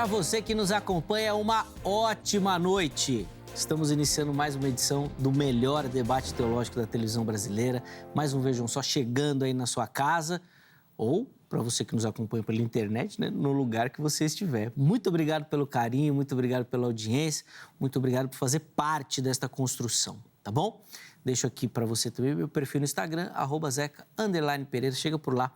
para você que nos acompanha, uma ótima noite. Estamos iniciando mais uma edição do melhor debate teológico da televisão brasileira. Mais um Vejam Só chegando aí na sua casa ou para você que nos acompanha pela internet, né, no lugar que você estiver. Muito obrigado pelo carinho, muito obrigado pela audiência, muito obrigado por fazer parte desta construção, tá bom? Deixo aqui para você também meu perfil no Instagram, @zeca_pereira. Chega por lá,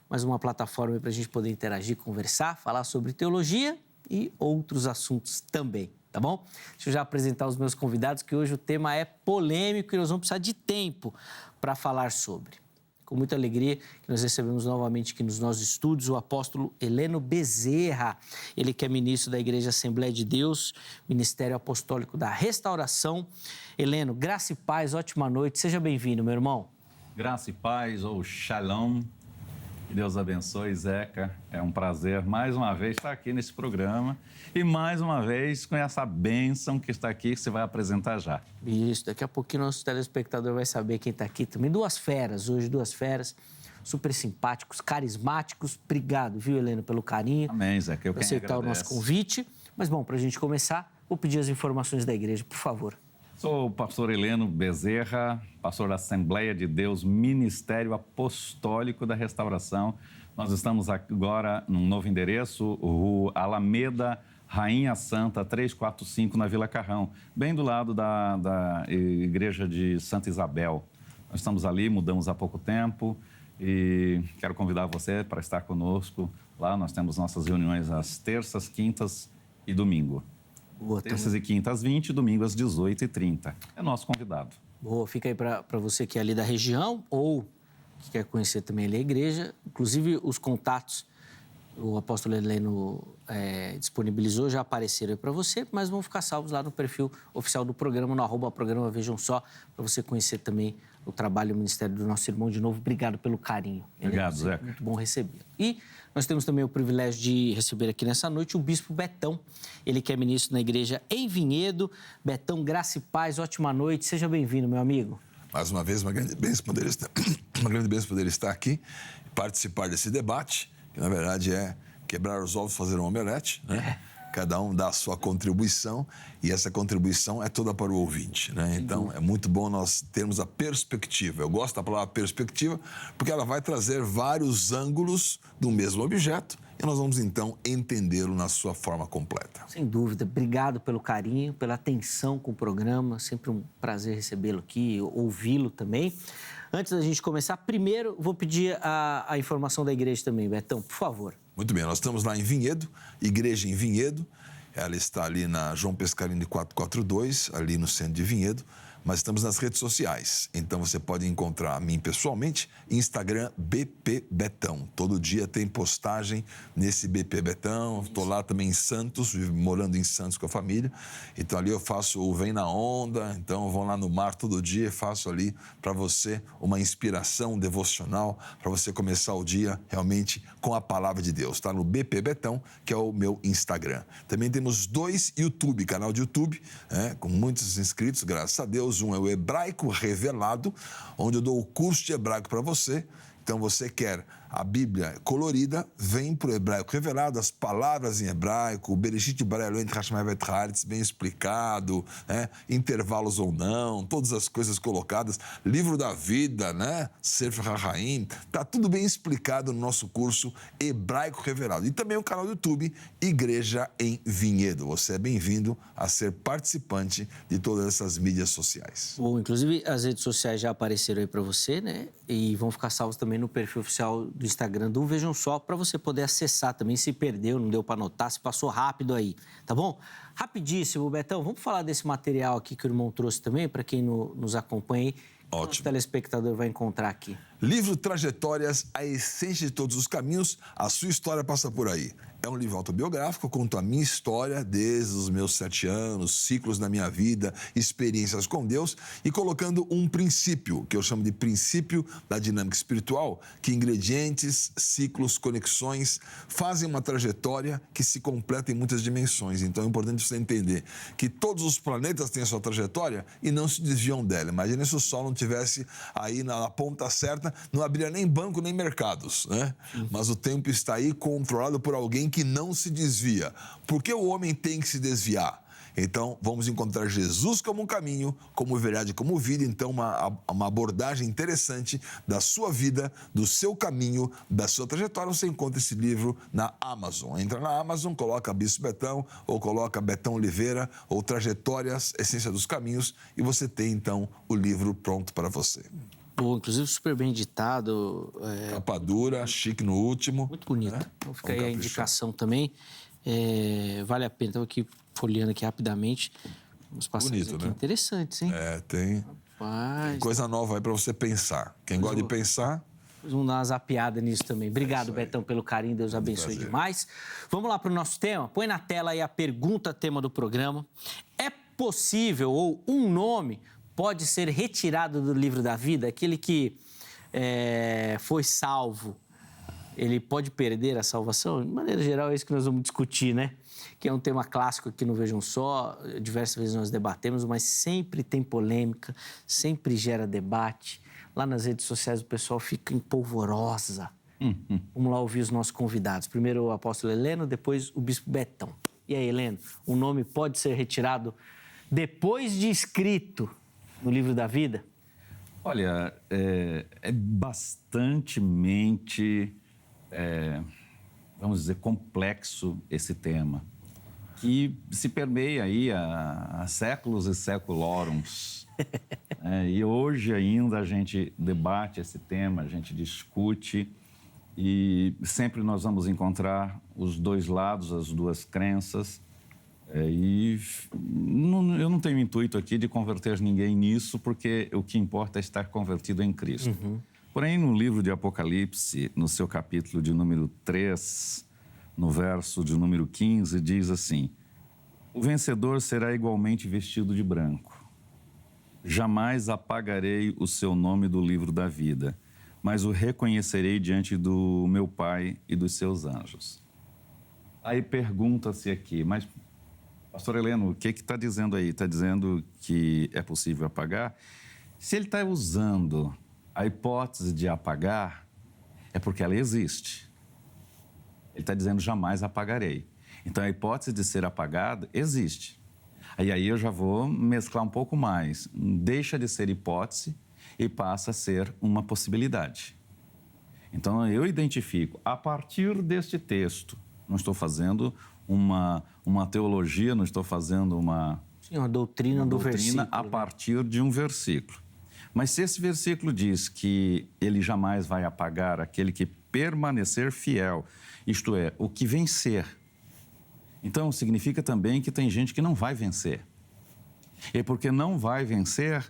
mais uma plataforma para a gente poder interagir, conversar, falar sobre teologia e outros assuntos também, tá bom? Deixa eu já apresentar os meus convidados, que hoje o tema é polêmico e nós vamos precisar de tempo para falar sobre. Com muita alegria que nós recebemos novamente aqui nos nossos estúdios o apóstolo Heleno Bezerra, ele que é ministro da Igreja Assembleia de Deus, Ministério Apostólico da Restauração. Heleno, graça e paz, ótima noite, seja bem-vindo, meu irmão. Graça e paz, ou shalom, que Deus abençoe, Zeca. É um prazer mais uma vez estar aqui nesse programa e mais uma vez com essa bênção que está aqui, que você vai apresentar já. Isso, daqui a pouquinho nosso telespectador vai saber quem está aqui também. Duas feras, hoje duas feras, super simpáticos, carismáticos. Obrigado, viu, Heleno, pelo carinho. Amém, Zeca, eu por quem aceitar o nosso convite. Mas, bom, para a gente começar, vou pedir as informações da igreja, por favor. Sou o pastor Heleno Bezerra, pastor da Assembleia de Deus, Ministério Apostólico da Restauração. Nós estamos agora num novo endereço, Rua Alameda Rainha Santa, 345, na Vila Carrão, bem do lado da Igreja de Santa Isabel. Nós estamos ali, mudamos há pouco tempo e quero convidar você para estar conosco. Lá nós temos nossas reuniões às terças, quintas e domingo. Boa, terças e quintas às 20, domingo às 18h30. É nosso convidado. Boa, fica aí para você que é ali da região ou que quer conhecer também ali a igreja. Inclusive, os contatos, o apóstolo Heleno disponibilizou, já apareceram aí para você, mas vão ficar salvos lá no perfil oficial do programa, no @programa Vejam Só, para você conhecer também o trabalho e o ministério do nosso irmão. De novo, obrigado pelo carinho. Obrigado, Zeca. Muito bom receber. E nós temos também o privilégio de receber aqui nessa noite o bispo Betão, ele que é ministro na igreja em Vinhedo. Betão, graça e paz, ótima noite, seja bem-vindo, meu amigo. Mais uma vez, uma grande bênção poder estar aqui e participar desse debate, que na verdade é quebrar os ovos, fazer um omelete, né? Cada um dá a sua contribuição e essa contribuição é toda para o ouvinte, né? Então, é muito bom nós termos a perspectiva. Eu gosto da palavra perspectiva porque ela vai trazer vários ângulos do mesmo objeto e nós vamos, então, entendê-lo na sua forma completa. Sem dúvida. Obrigado pelo carinho, pela atenção com o programa. Sempre um prazer recebê-lo aqui, ouvi-lo também. Antes da gente começar, primeiro vou pedir a informação da igreja também, Betão, por favor. Muito bem, nós estamos lá em Vinhedo, Igreja em Vinhedo. Ela está ali na João Pescarini 442, ali no centro de Vinhedo. Mas estamos nas redes sociais, então você pode encontrar a mim pessoalmente, Instagram BP Betão. Todo dia tem postagem nesse BP Betão. Estou lá também em Santos, morando em Santos com a família. Então ali eu faço o Vem na Onda, então eu vou lá no mar todo dia e faço ali para você uma inspiração devocional, para você começar o dia realmente com a palavra de Deus. Está no BP Betão, que é o meu Instagram. Também temos 2 YouTube, canal de YouTube, com muitos inscritos, graças a Deus. Um é o Hebraico Revelado, onde eu dou o curso de hebraico para você. Então, você quer a Bíblia colorida, vem para o Hebraico Revelado, as palavras em hebraico, o Bereshit Bara Elohim Hashem Haaretz, bem explicado, né? Intervalos ou não, todas as coisas colocadas, livro da vida, né? Sefer HaHaim, está tudo bem explicado no nosso curso Hebraico Revelado. E também o canal do YouTube Igreja em Vinhedo. Você é bem-vindo a ser participante de todas essas mídias sociais. Bom, inclusive as redes sociais já apareceram aí para você, né? E vão ficar salvos também no perfil oficial do Instagram do Vejam Só, para você poder acessar também, se perdeu, não deu para anotar, se passou rápido aí, tá bom? Rapidíssimo, Betão, vamos falar desse material aqui que o irmão trouxe também, para quem nos acompanha aí. Ótimo. O telespectador vai encontrar aqui. Livro Trajetórias, a essência de todos os caminhos, a sua história passa por aí. É um livro autobiográfico, eu conto a minha história desde os meus 7 anos, ciclos na minha vida, experiências com Deus e colocando um princípio, que eu chamo de princípio da dinâmica espiritual, que ingredientes, ciclos, conexões fazem uma trajetória que se completa em muitas dimensões. Então é importante você entender que todos os planetas têm a sua trajetória e não se desviam dela. Imagina se o Sol não tivesse aí na ponta certa, não abriria nem banco nem mercados, né? Mas o tempo está aí controlado por alguém que não se desvia. Por que o homem tem que se desviar? Então, vamos encontrar Jesus como um caminho, como verdade, como vida. Então, uma abordagem interessante da sua vida, do seu caminho, da sua trajetória. Você encontra esse livro na Amazon. Entra na Amazon, coloca Bispo Betão, ou coloca Betão Oliveira, ou Trajetórias, Essência dos Caminhos, e você tem, então, o livro pronto para você. Boa, inclusive super bem editado. Capa dura, chique no último. Muito bonito. Né? Então fica aí a indicação também. Vale a pena. Estou aqui folheando aqui rapidamente. Umas passagens Bonito, aqui né? interessantes, hein? Tem Rapaz, coisa nova aí para você pensar. Quem gosta de pensar... vamos dar uma zapiada nisso também. Obrigado, Betão, pelo carinho. Deus abençoe demais. Vamos lá para o nosso tema? Põe na tela aí a pergunta, tema do programa. É possível, ou um nome pode ser retirado do livro da vida? Aquele que foi salvo, ele pode perder a salvação? De maneira geral, é isso que nós vamos discutir, né? Que é um tema clássico aqui no Vejam Só. Diversas vezes nós debatemos, mas sempre tem polêmica, sempre gera debate. Lá nas redes sociais o pessoal fica em polvorosa. Vamos lá ouvir os nossos convidados. Primeiro o apóstolo Heleno, depois o bispo Betão. E aí, Heleno, o nome pode ser retirado depois de escrito no livro da vida? Olha, é bastantemente, vamos dizer, complexo esse tema, que se permeia aí há séculos e séculorums. E hoje ainda a gente debate esse tema, a gente discute, e sempre nós vamos encontrar os dois lados, as duas crenças. Eu não tenho intuito aqui de converter ninguém nisso, porque o que importa é estar convertido em Cristo. Porém, no livro de Apocalipse, no seu capítulo de número 3, no verso de número 15, diz assim: o vencedor será igualmente vestido de branco. Jamais apagarei o seu nome do livro da vida, mas o reconhecerei diante do meu Pai e dos seus anjos. Aí pergunta-se aqui, mas, pastor Heleno, o que está dizendo aí? Está dizendo que é possível apagar? Se ele está usando a hipótese de apagar, é porque ela existe. Ele está dizendo jamais apagarei. Então, a hipótese de ser apagado existe. Aí eu já vou mesclar um pouco mais. Deixa de ser hipótese e passa a ser uma possibilidade. Então, eu identifico, a partir deste texto, não estou fazendo uma teologia, não estou fazendo uma doutrina do versículo, a partir de um versículo. Mas se esse versículo diz que ele jamais vai apagar aquele que permanecer fiel, isto é, o que vencer, então significa também que tem gente que não vai vencer. E porque não vai vencer,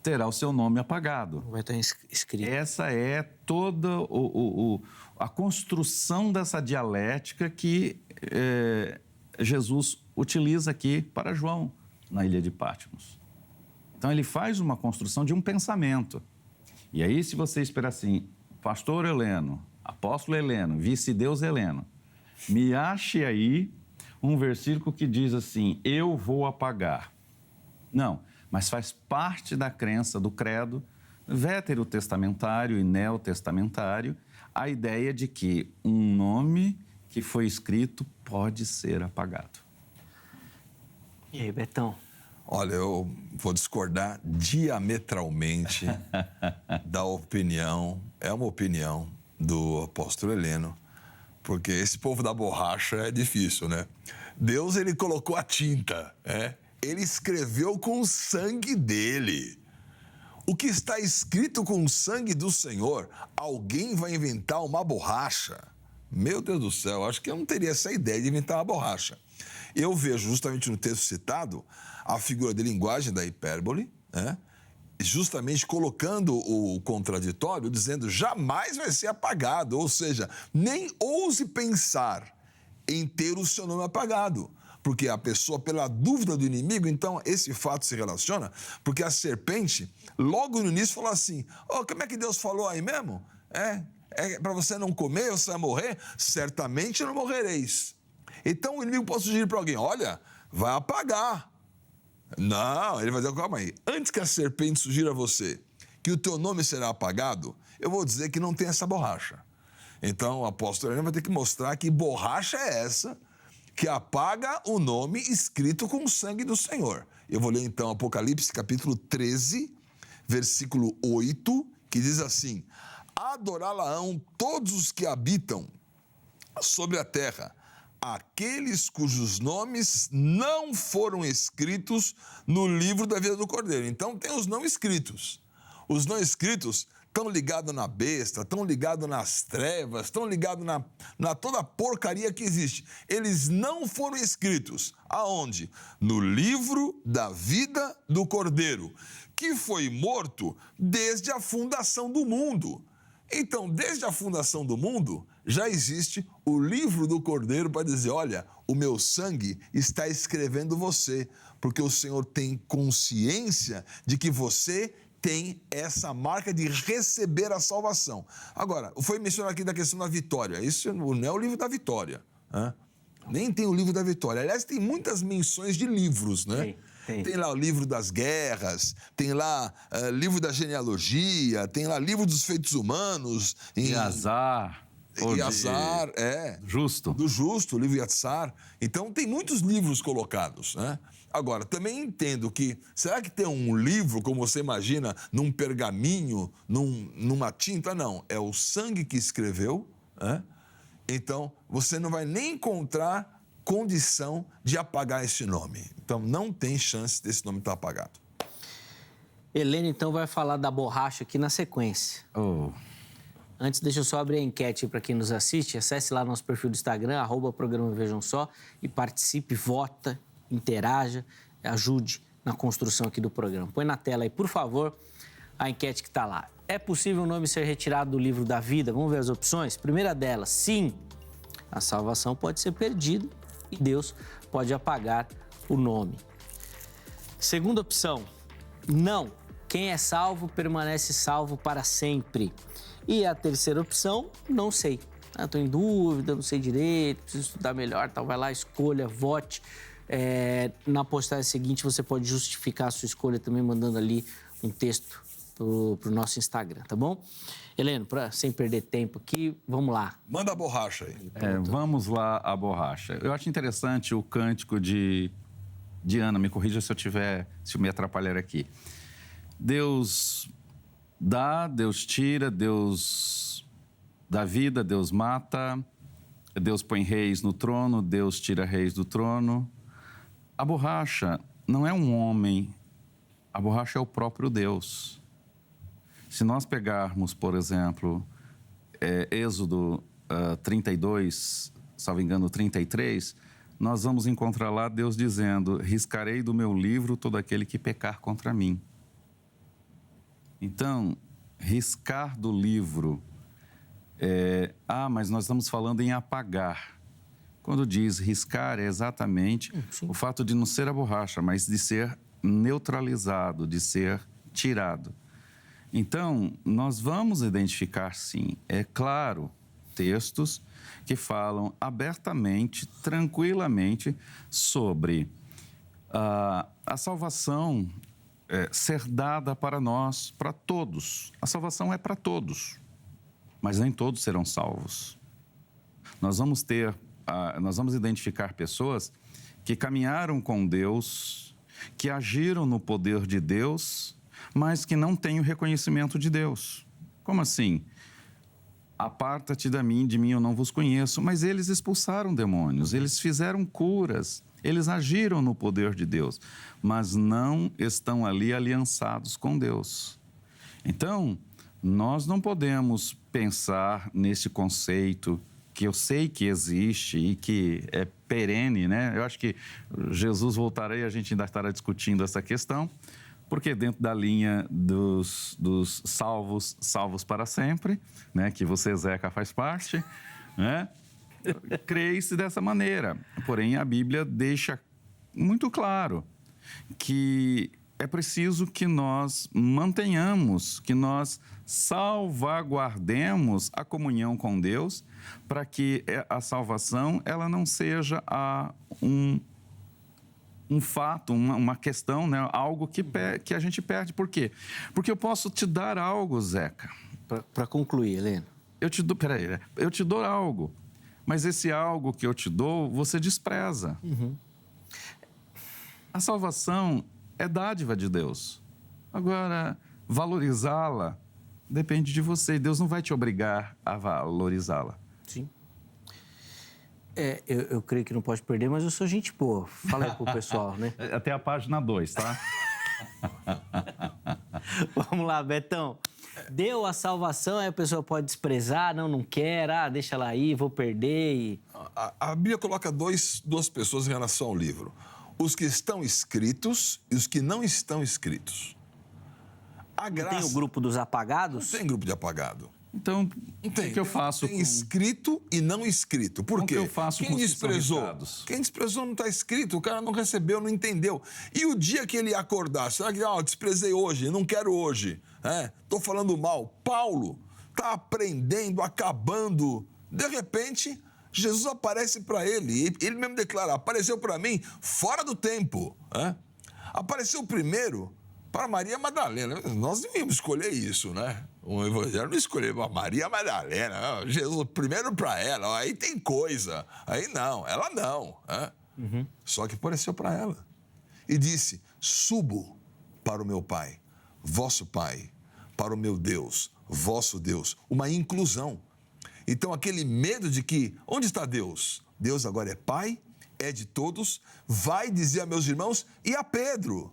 terá o seu nome apagado. Vai estar escrito. Essa é toda a construção dessa dialética que Jesus utiliza aqui para João, na ilha de Patmos. Então, ele faz uma construção de um pensamento. E aí, se você espera assim, pastor Heleno, apóstolo Heleno, vice-deus Heleno, me ache aí um versículo que diz assim, eu vou apagar. Não, mas faz parte da crença do credo veterotestamentário e neotestamentário a ideia de que um nome que foi escrito pode ser apagado. E aí, Betão? Olha, eu vou discordar diametralmente da opinião, é uma opinião do apóstolo Heleno, porque esse povo da borracha é difícil, né? Deus, ele colocou a tinta, ele escreveu com o sangue dele. O que está escrito com o sangue do Senhor, alguém vai inventar uma borracha? Meu Deus do céu, acho que eu não teria essa ideia de inventar uma borracha. Eu vejo justamente no texto citado a figura de linguagem da hipérbole, justamente colocando o contraditório, dizendo jamais vai ser apagado, ou seja, nem ouse pensar em ter o seu nome apagado, porque a pessoa, pela dúvida do inimigo, então esse fato se relaciona, porque a serpente, logo no início, falou assim, como é que Deus falou aí mesmo? Para você não comer, você vai morrer? Certamente não morrereis. Então o inimigo pode sugerir para alguém, olha, vai apagar. Não, ele vai dizer, calma aí. Antes que a serpente sugira a você que o teu nome será apagado, eu vou dizer que não tem essa borracha. Então, o apóstolo Heleno vai ter que mostrar que borracha é essa que apaga o nome escrito com o sangue do Senhor. Eu vou ler, então, Apocalipse, capítulo 13, versículo 8, que diz assim: adorá-la-ão todos os que habitam sobre a terra, aqueles cujos nomes não foram escritos no livro da vida do Cordeiro. Então, tem os não escritos. Os não escritos estão ligados na besta, estão ligados nas trevas, estão ligados na toda a porcaria que existe. Eles não foram escritos. Aonde? No livro da vida do Cordeiro, que foi morto desde a fundação do mundo. Então, desde a fundação do mundo, já existe o livro do Cordeiro para dizer, olha, o meu sangue está escrevendo você, porque o Senhor tem consciência de que você tem essa marca de receber a salvação. Agora, foi mencionado aqui da questão da vitória. Isso não é o livro da vitória. Né? Nem tem o livro da vitória. Aliás, tem muitas menções de livros, né? Tem lá o livro das guerras, tem lá livro da genealogia, tem lá livro dos feitos humanos. Yazar. Yazar, Justo. Do Justo, o livro Yazar. Então, tem muitos livros colocados, né? Agora, também entendo que, será que tem um livro, como você imagina, num pergaminho, numa tinta? Não, é o sangue que escreveu, né? Então, você não vai nem encontrar condição de apagar esse nome. Então, não tem chance desse nome estar apagado. Heleno, então, vai falar da borracha aqui na sequência. Antes, deixa eu só abrir a enquete para quem nos assiste. Acesse lá nosso perfil do Instagram, @programa Vejam Só, e participe, vota, interaja, ajude na construção aqui do programa. Põe na tela aí, por favor, a enquete que está lá. É possível o nome ser retirado do livro da vida? Vamos ver as opções? Primeira delas, sim. A salvação pode ser perdida e Deus pode apagar o nome. Segunda opção, não. Quem é salvo permanece salvo para sempre. E a terceira opção, não sei. Estou em dúvida, não sei direito, preciso estudar melhor, tal. Vai lá, escolha, vote. Na postagem seguinte, você pode justificar a sua escolha também mandando ali um texto pro nosso Instagram, tá bom? Heleno, sem perder tempo aqui, vamos lá. Manda a borracha aí. Vamos lá, a borracha. Eu acho interessante o cântico de Ana, me corrija se eu me atrapalhar aqui. Deus dá, Deus tira, Deus dá vida, Deus mata, Deus põe reis no trono, Deus tira reis do trono. A borracha não é um homem, a borracha é o próprio Deus. Se nós pegarmos, por exemplo, Êxodo 32, salvo engano, 33, nós vamos encontrar lá Deus dizendo, riscarei do meu livro todo aquele que pecar contra mim. Então, riscar do livro, mas nós estamos falando em apagar. Quando diz riscar, é exatamente o fato de não ser a borracha, mas de ser neutralizado, de ser tirado. Então, nós vamos identificar, sim, é claro, textos que falam abertamente, tranquilamente, sobre a salvação ser dada para nós, para todos. A salvação é para todos, mas nem todos serão salvos. Nós vamos identificar pessoas que caminharam com Deus, que agiram no poder de Deus, mas que não têm o reconhecimento de Deus. Como assim? Aparta-te de mim eu não vos conheço. Mas eles expulsaram demônios, eles fizeram curas, eles agiram no poder de Deus, mas não estão ali aliançados com Deus. Então, nós não podemos pensar nesse conceito que eu sei que existe e que é perene, né? Eu acho que Jesus voltará e a gente ainda estará discutindo essa questão, porque dentro da linha dos salvos para sempre, né? Que você, Zeca, faz parte, né? Crê-se dessa maneira. Porém, a Bíblia deixa muito claro que é preciso que nós mantenhamos, que nós salvaguardemos a comunhão com Deus, para que a salvação ela não seja um fato, uma questão, né? Algo que a gente perde. Por quê? Porque eu posso te dar algo, Zeca. Para concluir, Heleno. Eu te dou algo, mas esse algo que eu te dou, você despreza. A salvação é dádiva de Deus. Agora, valorizá-la depende de você. Deus não vai te obrigar a valorizá-la. Sim. Eu creio que não pode perder, mas eu sou gente boa. Fala aí pro pessoal, né? Até a página 2, tá? Vamos lá, Betão. Deu a salvação, aí a pessoa pode desprezar, não quer, deixa ela aí, vou perder. A Bíblia coloca duas pessoas em relação ao livro. Os que estão escritos e os que não estão escritos. A graça... Tem o grupo dos apagados? Não tem grupo de apagado. Então, o que eu faço tem escrito e não escrito. Por quê? O que eu faço com os que são riscados? Quem desprezou não está escrito, o cara não recebeu, não entendeu. E o dia que ele acordar, será que, desprezei hoje, não quero hoje, estou falando mal. Paulo está aprendendo, acabando. De repente, Jesus aparece para ele mesmo declara, apareceu para mim fora do tempo. Apareceu primeiro para Maria Madalena. Nós não íamos escolher isso, né? O evangelho não escolheu para Maria Madalena. Não. Jesus primeiro para ela. Aí tem coisa. Aí não, ela não. Só que apareceu para ela. E disse, subo para o meu Pai, vosso Pai, para o meu Deus, vosso Deus. Uma inclusão. Então, aquele medo de que, onde está Deus? Deus agora é Pai, é de todos, vai dizer a meus irmãos e a Pedro.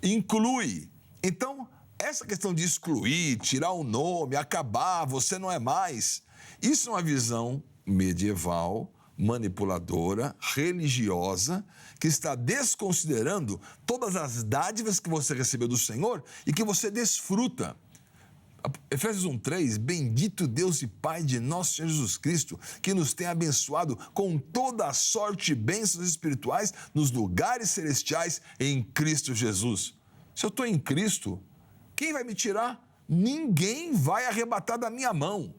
Inclui. Então, essa questão de excluir, tirar o nome, acabar, você não é mais, isso é uma visão medieval, manipuladora, religiosa, que está desconsiderando todas as dádivas que você recebeu do Senhor e que você desfruta. Efésios 1:3, bendito Deus e Pai de nosso Senhor Jesus Cristo, que nos tem abençoado com toda a sorte e bênçãos espirituais nos lugares celestiais em Cristo Jesus. Se eu estou em Cristo, quem vai me tirar? Ninguém vai arrebatar da minha mão.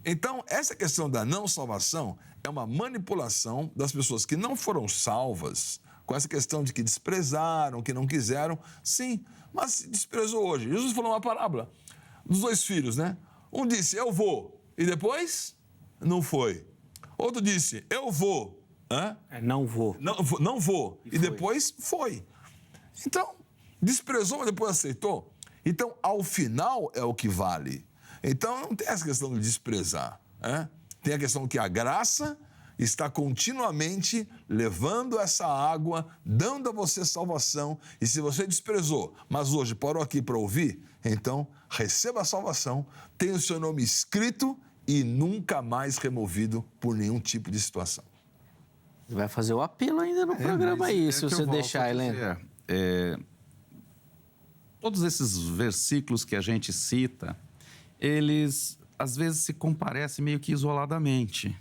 Então, essa questão da não salvação é uma manipulação das pessoas que não foram salvas, com essa questão de que desprezaram, que não quiseram. Sim, mas se desprezou hoje. Jesus falou uma parábola dos 2 filhos, né? Um disse, eu vou, e depois não foi. Outro disse, eu vou. Não vou. Não vou, e depois foi. Então, desprezou, mas depois aceitou. Então, ao final é o que vale. Então, não tem essa questão de desprezar. Tem a questão que a graça está continuamente levando essa água, dando a você salvação. E se você desprezou, mas hoje parou aqui para ouvir, então receba a salvação, tenha o seu nome escrito e nunca mais removido por nenhum tipo de situação. Vai fazer o apelo ainda no programa aí, se você deixar, Heleno. Todos esses versículos que a gente cita, eles às vezes se comparecem meio que isoladamente.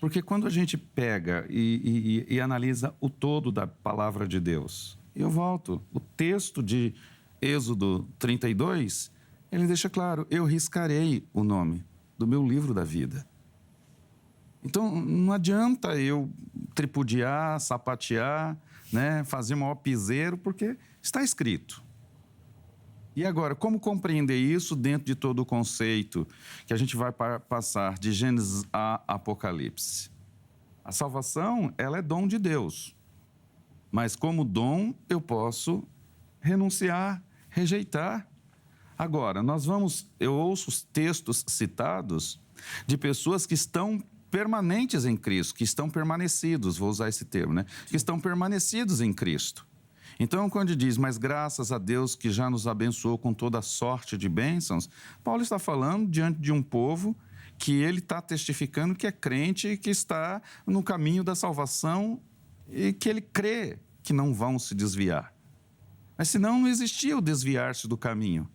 Porque quando a gente pega e analisa o todo da palavra de Deus, eu volto, o texto de Êxodo 32, ele deixa claro, eu riscarei o nome do meu livro da vida. Então, não adianta eu tripudiar, sapatear, né, fazer maior piseiro, porque está escrito. E agora, como compreender isso dentro de todo o conceito que a gente vai passar de Gênesis a Apocalipse? A salvação, ela é dom de Deus. Mas como dom, eu posso renunciar, rejeitar. Agora, eu ouço os textos citados de pessoas que estão permanentes em Cristo, que estão permanecidos, vou usar esse termo, né? Que estão permanecidos em Cristo. Então, quando diz, mas graças a Deus que já nos abençoou com toda sorte de bênçãos, Paulo está falando diante de um povo que ele está testificando que é crente e que está no caminho da salvação e que ele crê que não vão se desviar. Mas senão não existia o desviar-se do caminho.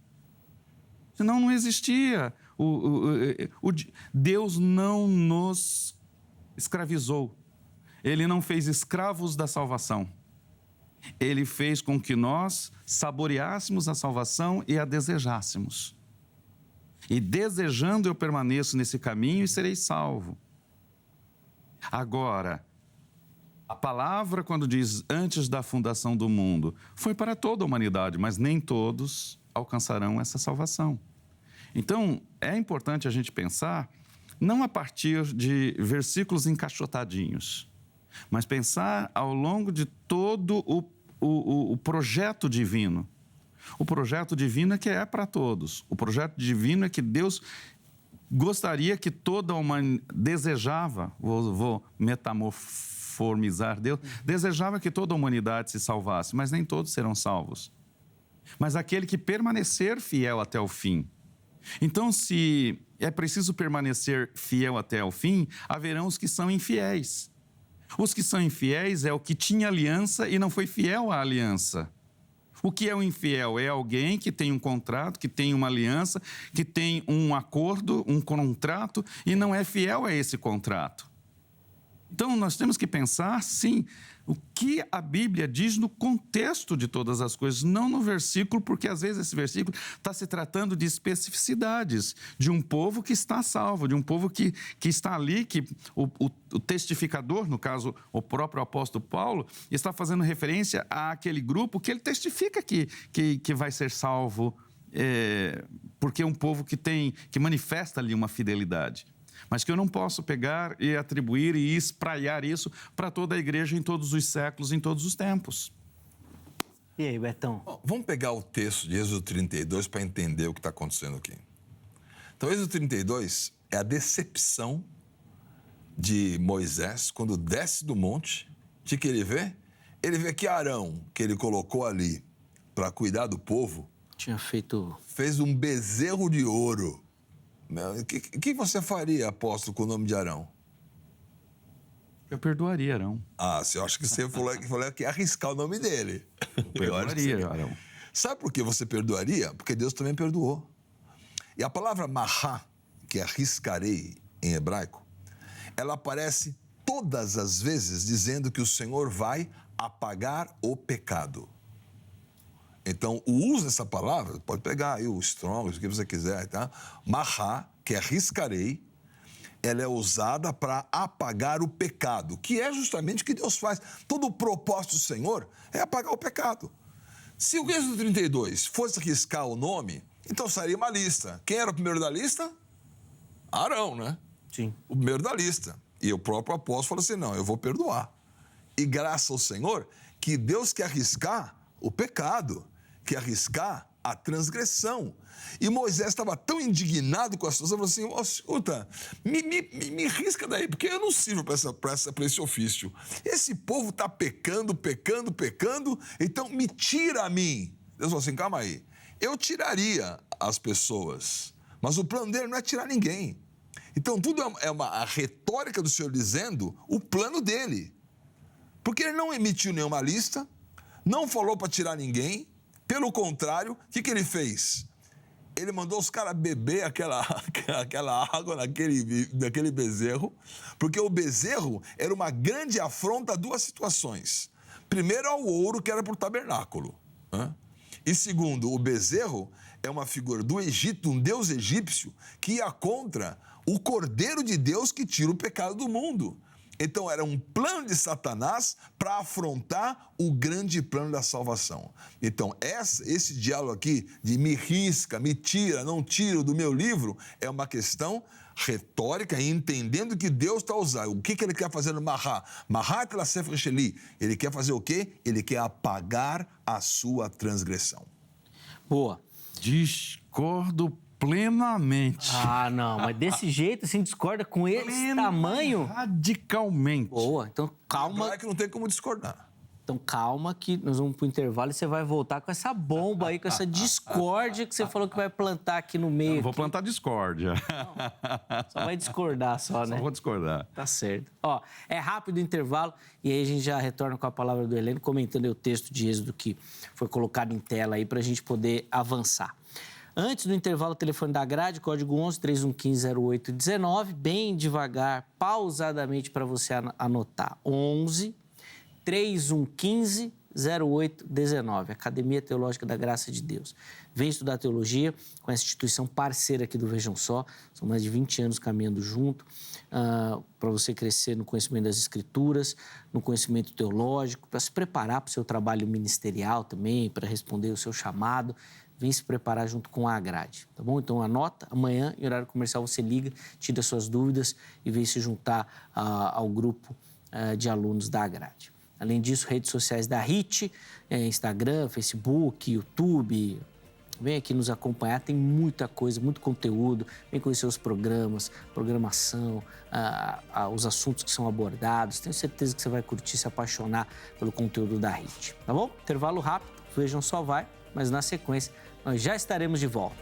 Senão não existia. Deus não nos escravizou. Ele não fez escravos da salvação. Ele fez com que nós saboreássemos a salvação e a desejássemos. E desejando eu permaneço nesse caminho e serei salvo. Agora, A palavra, quando diz antes da fundação do mundo, foi para toda a humanidade, mas nem todos alcançarão essa salvação. Então, é importante a gente pensar não a partir de versículos encaixotadinhos, mas pensar ao longo de todo o projeto divino. O projeto divino é que é para todos. O projeto divino é que Deus gostaria que toda a humanidade desejava, vou metamorfizar Deus, desejava que toda a humanidade se salvasse, mas nem todos serão salvos. Mas aquele que permanecer fiel até o fim. Então, se é preciso permanecer fiel até o fim, haverão os que são infiéis. Os que são infiéis é o que tinha aliança e não foi fiel à aliança. O que é um infiel? É alguém que tem um contrato, que tem uma aliança, que tem um acordo, um contrato e não é fiel a esse contrato. Então, nós temos que pensar, sim, o que a Bíblia diz no contexto de todas as coisas, não no versículo, porque às vezes esse versículo está se tratando de especificidades, de um povo que está salvo, de um povo que está ali, que o testificador, no caso, o próprio apóstolo Paulo, está fazendo referência àquele grupo que ele testifica que vai ser salvo, porque é um povo que manifesta ali uma fidelidade. Mas que eu não posso pegar e atribuir e espraiar isso para toda a igreja em todos os séculos, em todos os tempos. E aí, Betão? Bom, vamos pegar o texto de Êxodo 32 para entender o que está acontecendo aqui. Então, Êxodo 32 é a decepção de Moisés quando desce do monte. O que ele vê? Ele vê que Arão, que ele colocou ali para cuidar do povo, fez um bezerro de ouro. O que você faria, apóstolo, com o nome de Arão? Eu perdoaria Arão. Você acha que você falou que ia arriscar o nome dele. Perdoaria Arão. Sabe por que você perdoaria? Porque Deus também perdoou. E a palavra mahá, que é arriscarei em hebraico, ela aparece todas as vezes dizendo que o Senhor vai apagar o pecado. Então, o uso dessa palavra, pode pegar aí o Strong, o que você quiser, tá? Mahá, que é riscarei, ela é usada para apagar o pecado, que é justamente o que Deus faz. Todo o propósito do Senhor é apagar o pecado. Se o Êxodo 32 fosse riscar o nome, então seria uma lista. Quem era o primeiro da lista? Arão, né? Sim. O primeiro da lista. E o próprio apóstolo falou assim, não, eu vou perdoar. E graças ao Senhor, que Deus quer arriscar o pecado, que arriscar a transgressão. E Moisés estava tão indignado com a situação, falou assim, escuta, me risca daí, porque eu não sirvo para esse ofício. Esse povo está pecando, então me tira a mim. Deus falou assim, calma aí, eu tiraria as pessoas, mas o plano dele não é tirar ninguém. Então tudo é a retórica do Senhor dizendo o plano dele. Porque ele não emitiu nenhuma lista, não falou para tirar ninguém. Pelo contrário, o que ele fez? Ele mandou os caras beber aquela água naquele bezerro, porque o bezerro era uma grande afronta a duas situações. Primeiro, ao ouro, que era para o tabernáculo. E segundo, o bezerro é uma figura do Egito, um deus egípcio, que ia contra o Cordeiro de Deus que tira o pecado do mundo. Então, era um plano de Satanás para afrontar o grande plano da salvação. Então, esse diálogo aqui de me risca, me tira, não tiro do meu livro, é uma questão retórica e entendendo que Deus está usando. O que ele quer fazer no Mahá? Mahá tela sefer sheli. Ele quer fazer o quê? Ele quer apagar a sua transgressão. Boa. Discordo plenamente. Não, mas desse jeito, assim, discorda com esse tamanho? Radicalmente. Boa, então calma. É que não tem como discordar. Então calma que nós vamos pro intervalo e você vai voltar com essa bomba aí, com essa discórdia que você falou que vai plantar aqui no meio. Vou plantar discórdia. Não, só vai discordar só, né? Só vou discordar. Tá certo. Ó, é rápido o intervalo e aí a gente já retorna com a palavra do Heleno, comentando aí o texto de Êxodo que foi colocado em tela aí pra gente poder avançar. Antes do intervalo, o telefone da grade, código 11-3115-0819, bem devagar, pausadamente para você anotar. 11-3115-0819. 0819, Academia Teológica da Graça de Deus. Vem estudar teologia com essa instituição parceira aqui do Vejam Só. São mais de 20 anos caminhando junto para você crescer no conhecimento das Escrituras, no conhecimento teológico, para se preparar para o seu trabalho ministerial também, para responder o seu chamado. Vem se preparar junto com a Agrade, tá bom? Então anota, amanhã, em horário comercial, você liga, tira suas dúvidas e vem se juntar ao grupo de alunos da Agrade. Além disso, redes sociais da HIT, Instagram, Facebook, YouTube. Vem aqui nos acompanhar, tem muita coisa, muito conteúdo. Vem conhecer os programas, programação, os assuntos que são abordados. Tenho certeza que você vai curtir, se apaixonar pelo conteúdo da HIT, tá bom? Intervalo rápido, Vejam Só vai, mas na sequência nós já estaremos de volta.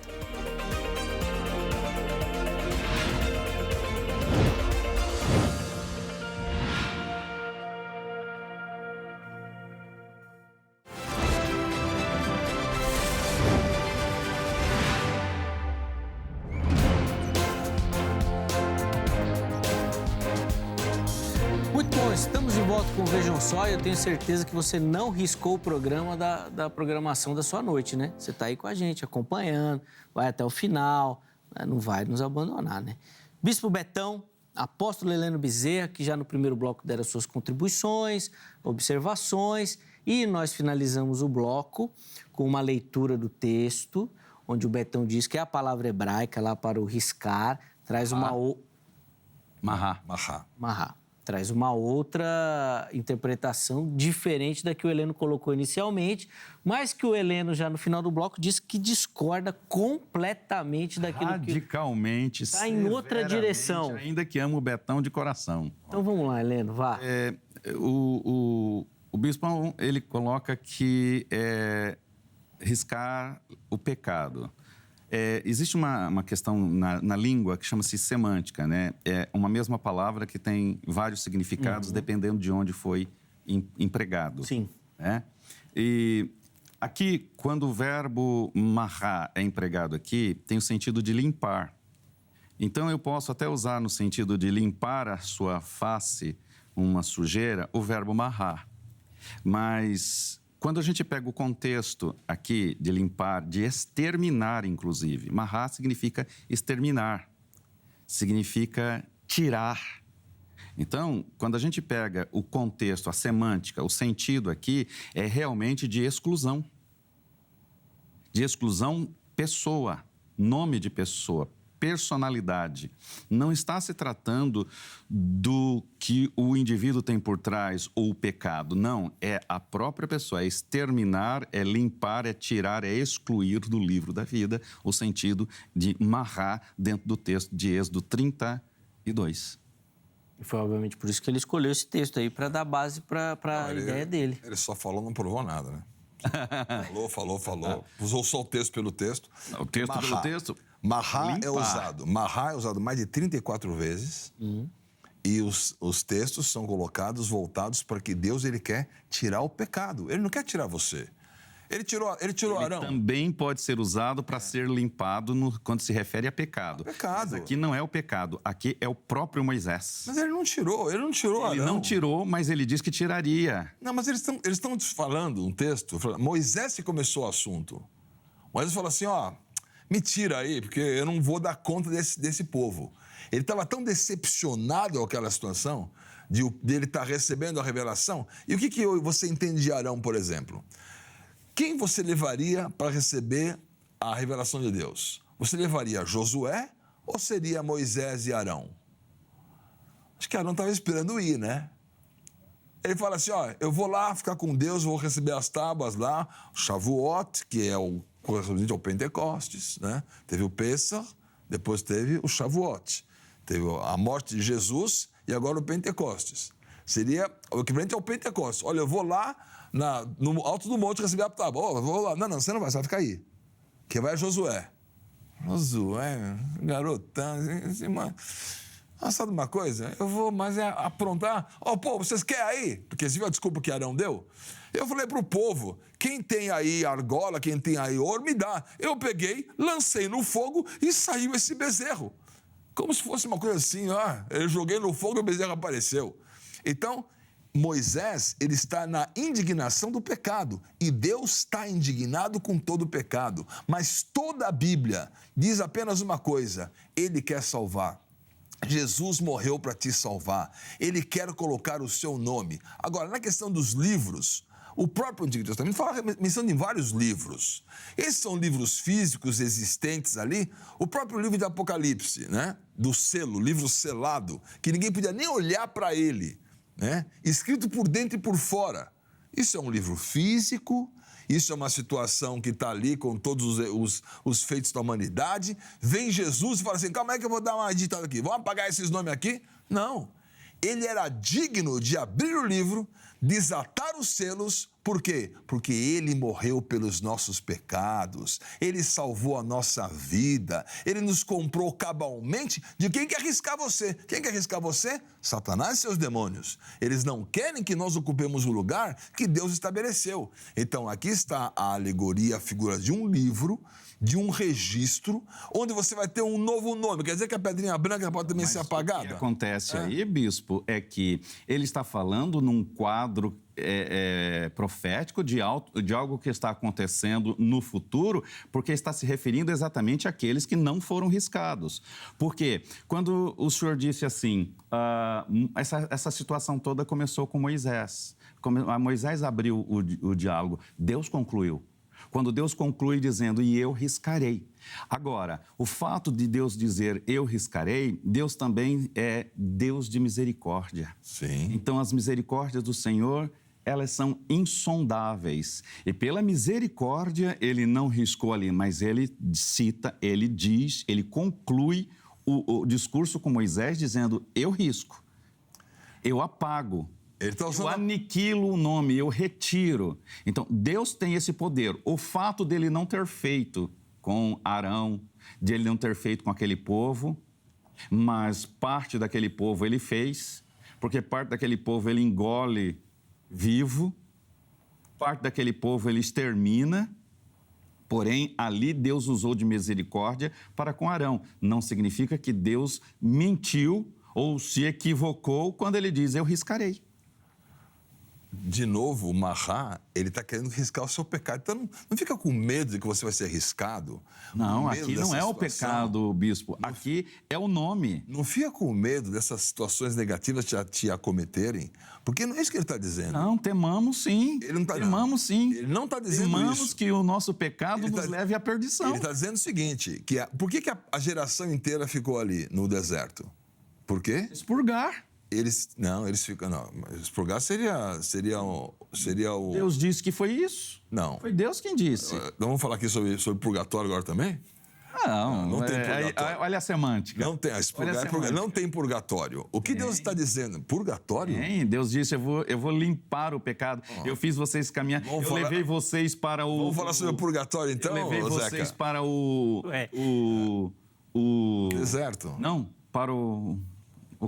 Muito bom, estamos de volta com o Vejam Só e eu tenho certeza que você não riscou o programa da programação da sua noite, né? Você está aí com a gente, acompanhando, vai até o final, né? Não vai nos abandonar, né? Bispo Betão, apóstolo Heleno Bezerra, que já no primeiro bloco deram suas contribuições, observações, e nós finalizamos o bloco com uma leitura do texto, onde o Betão diz que é a palavra hebraica lá para o riscar, traz uma... Mahá. Traz uma outra interpretação diferente da que o Heleno colocou inicialmente, mas que o Heleno, já no final do bloco, disse que discorda completamente daquilo radicalmente, está em outra direção. Ainda que amo o Betão de coração. Então vamos lá, Heleno, vá. O Bispão, ele coloca que riscar o pecado. Existe uma questão na língua que chama-se semântica, né? É uma mesma palavra que tem vários significados dependendo de onde foi empregado. Sim. Né? E aqui, quando o verbo marrar é empregado aqui, tem o sentido de limpar. Então, eu posso até usar no sentido de limpar a sua face, uma sujeira, o verbo marrar. Mas... quando a gente pega o contexto aqui de limpar, de exterminar, inclusive, marrar significa exterminar, significa tirar. Então, quando a gente pega o contexto, a semântica, o sentido aqui, é realmente de exclusão. De exclusão, pessoa, nome de pessoa, personalidade. Não está se tratando do que o indivíduo tem por trás ou o pecado. Não, é a própria pessoa. É exterminar, é limpar, é tirar, é excluir do livro da vida o sentido de marrar dentro do texto de Êxodo 32. E foi, obviamente, por isso que ele escolheu esse texto aí, para dar base para a ideia dele. Ele só falou, não provou nada, né? Falou. Usou só o texto pelo texto. O texto pelo texto? Marrar é usado mais de 34 vezes e os textos são colocados, voltados para que Deus ele quer tirar o pecado. Ele não quer tirar você. Ele tirou Arão. Também pode ser usado para ser limpado quando se refere a pecado. Pecado. Mas aqui não é o pecado, aqui é o próprio Moisés. Mas ele não tirou Arão. Ele não tirou, mas ele diz que tiraria. Não, mas eles estão falando um texto, Moisés que começou o assunto. Moisés falou assim, me tira aí, porque eu não vou dar conta desse povo. Ele estava tão decepcionado com aquela situação, dele estar recebendo a revelação. E o que você entende de Arão, por exemplo? Quem você levaria para receber a revelação de Deus? Você levaria Josué ou seria Moisés e Arão? Acho que Arão estava esperando ir, né? Ele fala assim, eu vou lá ficar com Deus, vou receber as tábuas lá, Shavuot, que é o correspondente ao Pentecostes, né? Teve o Pêssar, depois teve o Shavuot. Teve a morte de Jesus e agora o Pentecostes. Seria o equivalente ao Pentecostes. Olha, eu vou lá no alto do monte receber a tábua. Vou lá. Não, você não vai, você vai ficar aí. Quem vai é Josué. Josué, garotão, assim, mano. Sabe uma coisa? Eu vou mais aprontar. Pô, vocês querem aí? Porque você viu a desculpa que Arão deu? Eu falei pro povo, quem tem aí argola, quem tem aí ouro, me dá. Eu peguei, lancei no fogo e saiu esse bezerro. Como se fosse uma coisa assim, eu joguei no fogo e o bezerro apareceu. Então, Moisés, ele está na indignação do pecado e Deus está indignado com todo o pecado. Mas toda a Bíblia diz apenas uma coisa: Ele quer salvar. Jesus morreu para te salvar. Ele quer colocar o seu nome. Agora, na questão dos livros, o próprio Antigo Testamento fala menção em vários livros. Esses são livros físicos existentes ali. O próprio livro de Apocalipse, né? Do selo, livro selado, que ninguém podia nem olhar para ele. Né? Escrito por dentro e por fora. Isso é um livro físico, isso é uma situação que está ali com todos os feitos da humanidade. Vem Jesus e fala assim: calma aí que eu vou dar uma digitada aqui, vamos apagar esses nomes aqui? Não. Ele era digno de abrir o livro, desatar os selos. Por quê? Porque ele morreu pelos nossos pecados, ele salvou a nossa vida, ele nos comprou cabalmente de quem quer arriscar você. Quem quer arriscar você? Satanás e seus demônios. Eles não querem que nós ocupemos o lugar que Deus estabeleceu. Então, aqui está a alegoria, a figura de um livro, de um registro, onde você vai ter um novo nome. Quer dizer que a pedrinha branca pode também ser apagada? O que acontece aí, bispo, é que ele está falando num quadro profético de algo que está acontecendo no futuro, porque está se referindo exatamente àqueles que não foram riscados. Porque quando o senhor disse assim, essa situação toda começou com Moisés. Moisés abriu o diálogo, Deus concluiu. Quando Deus conclui dizendo, e eu riscarei. Agora, o fato de Deus dizer, eu riscarei, Deus também é Deus de misericórdia. Sim. Então, as misericórdias do Senhor, elas são insondáveis. E pela misericórdia, ele não riscou ali, mas ele cita, ele diz, ele conclui o discurso com Moisés dizendo, eu risco, eu apago. Eu aniquilo o nome, eu retiro. Então, Deus tem esse poder. O fato dele não ter feito com Arão, de ele não ter feito com aquele povo, mas parte daquele povo ele fez, porque parte daquele povo ele engole vivo, parte daquele povo ele extermina, porém, ali Deus usou de misericórdia para com Arão. Não significa que Deus mentiu ou se equivocou quando ele diz, eu riscarei. De novo, o Mahá, ele está querendo riscar o seu pecado. Então, não fica com medo de que você vai ser riscado. Não, aqui não é o pecado, bispo. Aqui é o nome. Não fica com medo dessas situações negativas te acometerem, porque não é isso que ele está dizendo. Não, temamos sim. Ele não tá, temamos sim. Ele não está dizendo isso. Temamos que o nosso pecado nos leve à perdição. Ele está dizendo o seguinte, por que a geração inteira ficou ali no deserto? Por quê? Expurgar. Eles ficam... Não, expurgar seria o... Deus disse que foi isso. Não. Foi Deus quem disse. Vamos falar aqui sobre purgatório agora também? Não tem purgatório. Olha a semântica. Não tem, não tem purgatório. O que Deus está dizendo? Purgatório? Deus disse, eu vou limpar o pecado. Eu fiz vocês caminhar. Levei vocês para o... Vamos falar sobre o purgatório, então, Eu levei vocês Zeca? para o deserto. Não, para o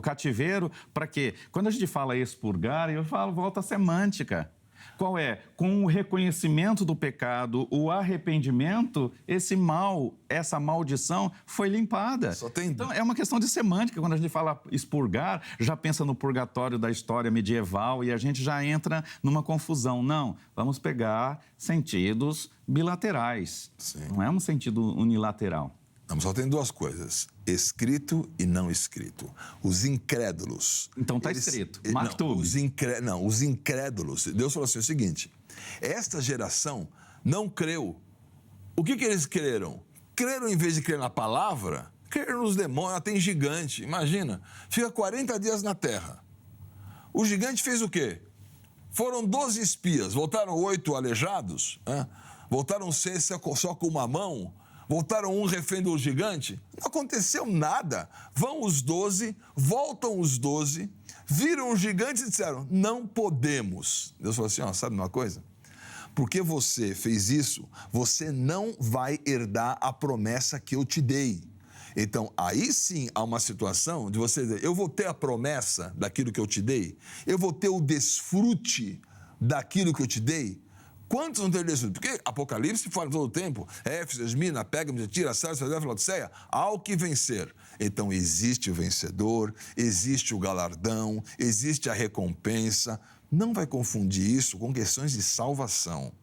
cativeiro. Para quê? Quando a gente fala expurgar, eu falo, volta à semântica. Qual é? Com o reconhecimento do pecado, o arrependimento, esse mal, essa maldição foi limpada. Então, é uma questão de semântica. Quando a gente fala expurgar, já pensa no purgatório da história medieval e a gente já entra numa confusão. Não, vamos pegar sentidos bilaterais. Sim. Não é um sentido unilateral. Não, só tem duas coisas, escrito e não escrito. Os incrédulos... Então está escrito, Maktub. Os incrédulos... Deus falou assim, o seguinte, esta geração não creu. O que eles creram? Creram, em vez de crer na palavra, creram nos demônios, tem gigante, imagina. Fica 40 dias na terra. O gigante fez o quê? Foram 12 espias, voltaram 8 aleijados, voltaram 6 só com uma mão... Voltaram um refém do gigante? Não aconteceu nada. Vão os 12, voltam os 12, viram os gigantes e disseram, não podemos. Deus falou assim, sabe uma coisa? Porque você fez isso, você não vai herdar a promessa que eu te dei. Então, aí sim há uma situação de você dizer, eu vou ter a promessa daquilo que eu te dei? Eu vou ter o desfrute daquilo que eu te dei? Quantos não tem desfrute? Porque Apocalipse fala todo o tempo, Éfeso, Esmirna, Pérgamo, Tira, Sardes, Filadélfia, Laodiceia, ao que vencer. Então, existe o vencedor, existe o galardão, existe a recompensa. Não vai confundir isso com questões de salvação.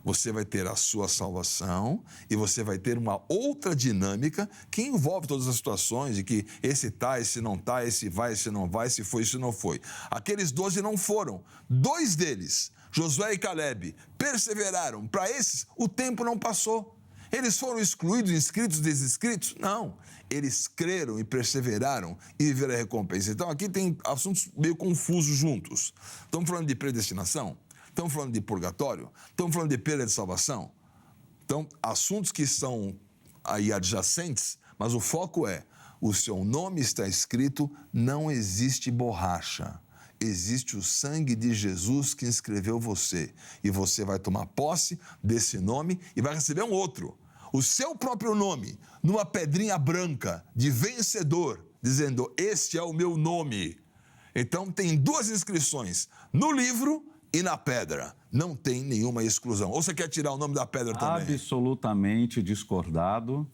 Você vai ter a sua salvação e você vai ter uma outra dinâmica que envolve todas as situações, de que esse tá, esse não tá, esse vai, esse não vai, esse foi, esse não foi. Aqueles 12 não foram. 2 deles, Josué e Calebe, perseveraram. Para esses, o tempo não passou. Eles foram excluídos, inscritos, desinscritos? Não. Eles creram e perseveraram e viveram a recompensa. Então, aqui tem assuntos meio confusos juntos. Estamos falando de predestinação? Estamos falando de purgatório? Estamos falando de perda de salvação? Então, assuntos que são aí adjacentes, mas o foco é: o seu nome está escrito, não existe borracha. Existe o sangue de Jesus que inscreveu você. E você vai tomar posse desse nome e vai receber um outro. O seu próprio nome, numa pedrinha branca de vencedor, dizendo: este é o meu nome. Então, tem 2 inscrições, no livro e na pedra. Não tem nenhuma exclusão. Ou você quer tirar o nome da pedra também? Absolutamente discordado,